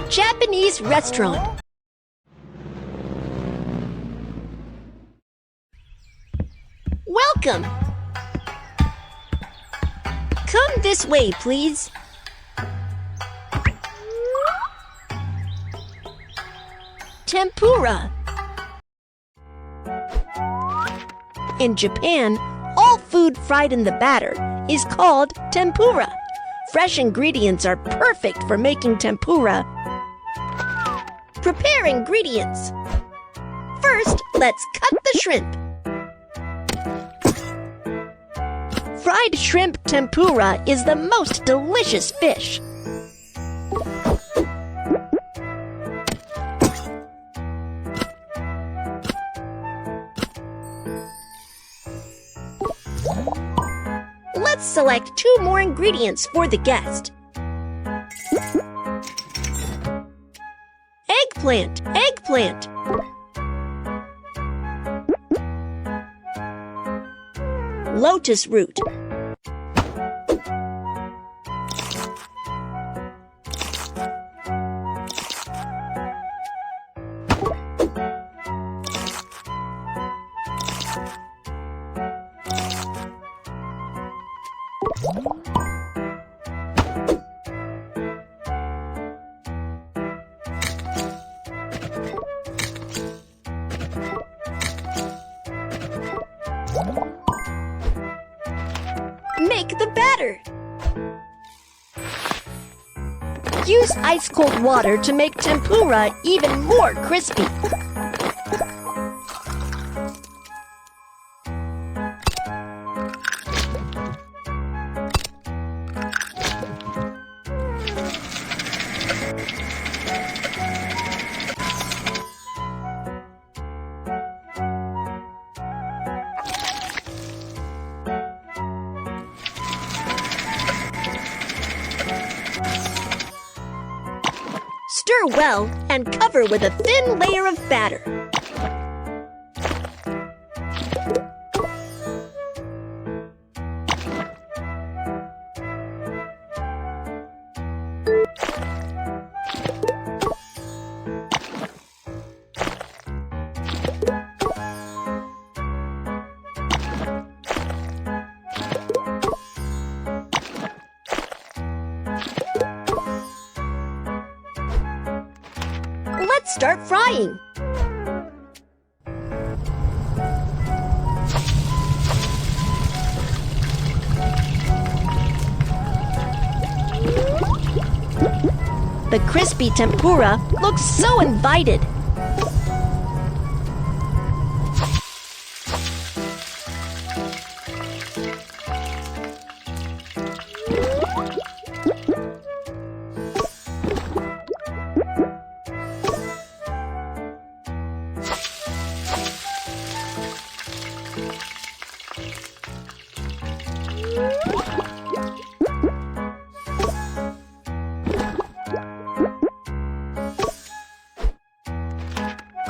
Japanese restaurant. Welcome. Come this way, please. Tempura. In Japan, all food fried in the batter is called tempura. Fresh ingredients are perfect for making tempura. Prepare ingredients. First, let's cut the shrimp. Fried shrimp tempura is the most delicious fish. Let's select 2 more ingredients for the guest. Eggplant. Lotus root. Make the batter. Use ice-cold water to make tempura even more crispy. Stir well and cover with a thin layer of batter. Let's start frying. The crispy tempura looks so invited.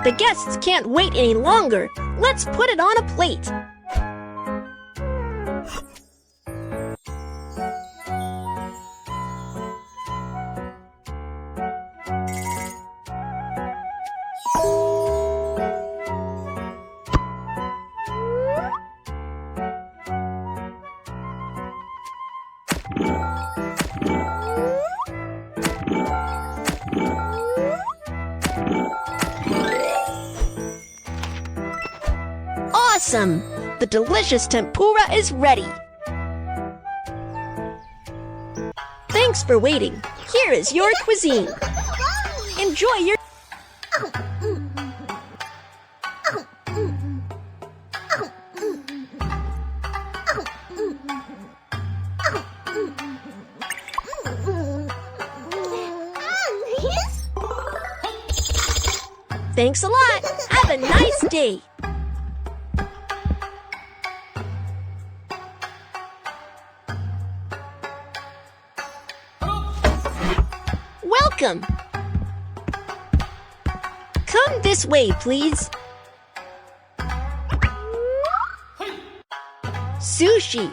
The guests can't wait any longer. Let's put it on a plate. Awesome! The delicious tempura is ready. Thanks for waiting. Here is your cuisine. Enjoy your... Thanks a lot. Have a nice day. Welcome. Come this way, please. Sushi.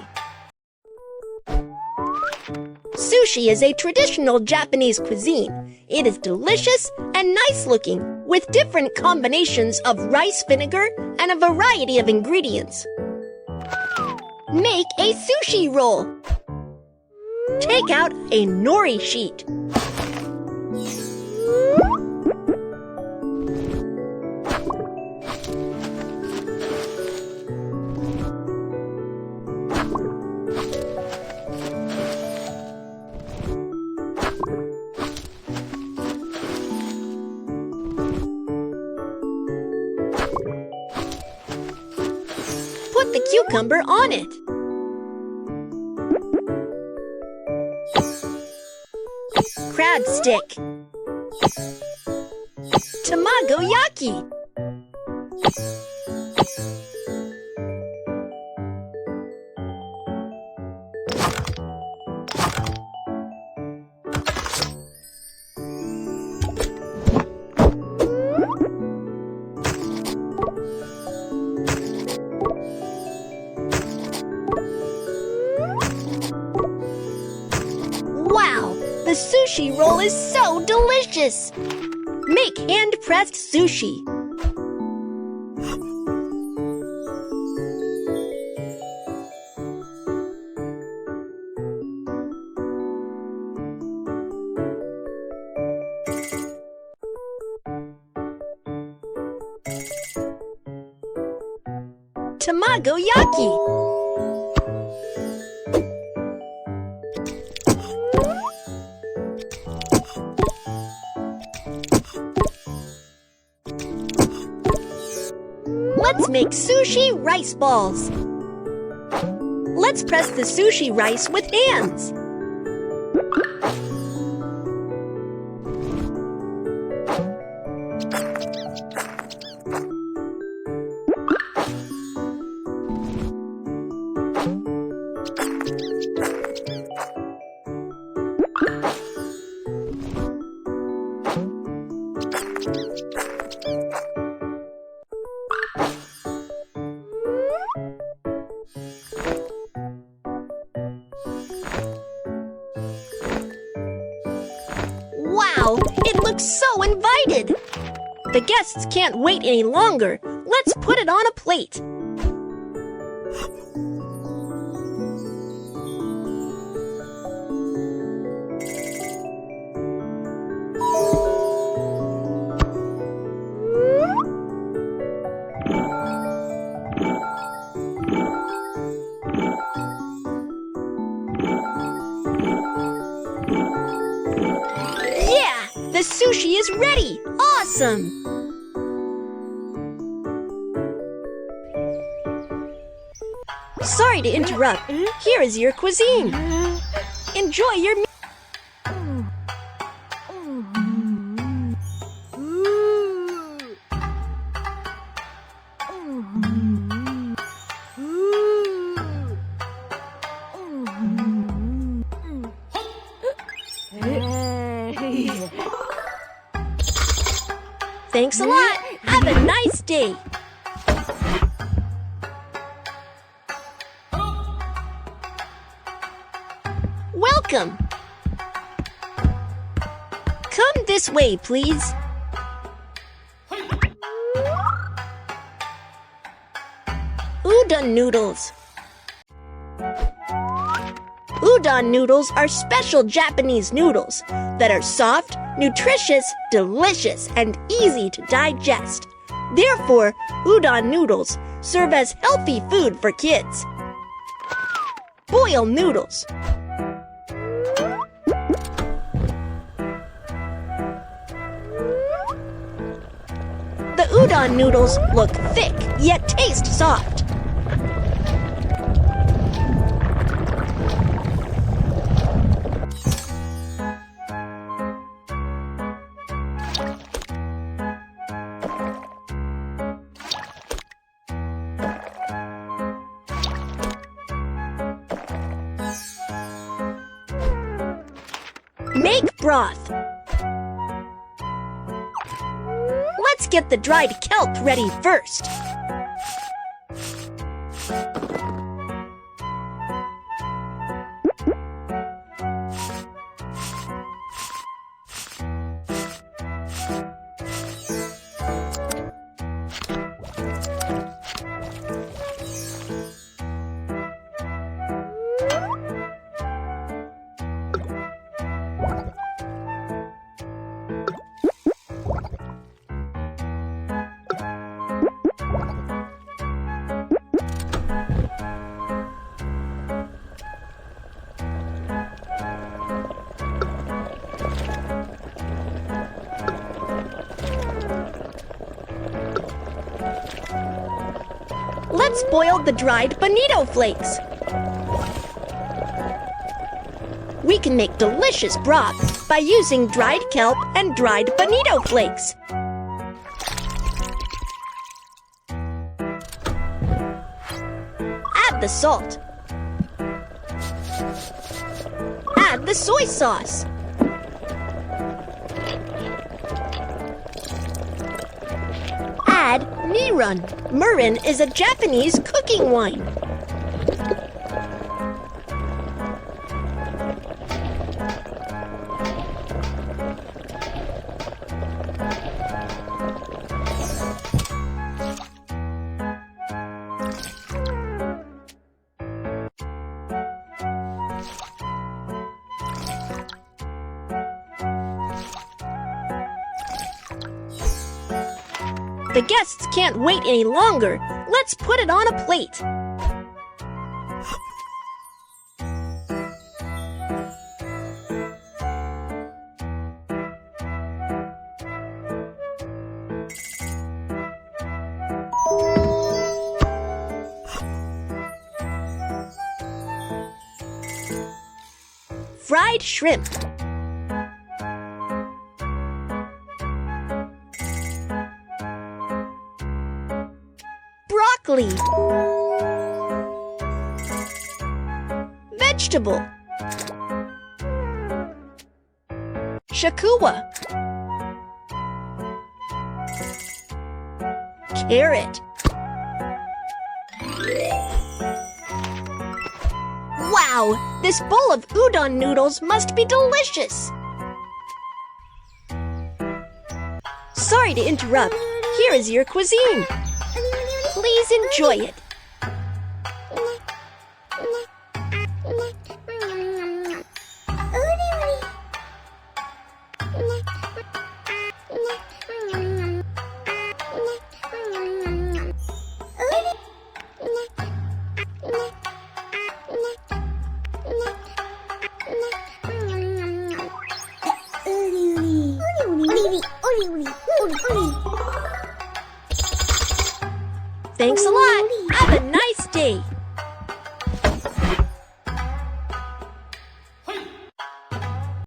Sushi is a traditional Japanese cuisine. It is delicious and nice-looking, with different combinations of rice vinegar and a variety of ingredients. Make a sushi roll. Take out a nori sheet. Put the cucumber on it. Crab stick. Tamagoyaki. Wow, the sushi roll is so delicious! Make hand-pressed sushi. Tamagoyaki. Let's make sushi rice balls. Let's press the sushi rice with hands. Wow, it looks so invited! The guests can't wait any longer. Let's put it on a plate. The sushi is ready! Awesome! Sorry to interrupt. Here is your cuisine. Enjoy your meal. Thanks a lot. Have a nice day. Welcome. Come this way, please. Udon noodles. Udon noodles are special Japanese noodles that are soft, nutritious, delicious, and easy to digest. Therefore, udon noodles serve as healthy food for kids. Boil noodles. The udon noodles look thick, yet taste soft. Make broth. Let's get the dried kelp ready first. Let's boil the dried bonito flakes. We can make delicious broth by using dried kelp and dried bonito flakes. Add the salt. Add the soy sauce. Add mirin. Mirin is a Japanese cooking wine. The guests can't wait any longer. Let's put it on a plate. Fried shrimp. Broccoli. Vegetable. Shakua. Carrot. Wow! This bowl of udon noodles must be delicious! Sorry to interrupt. Here is your cuisine. Please enjoy it. Thanks a lot. Have a nice day.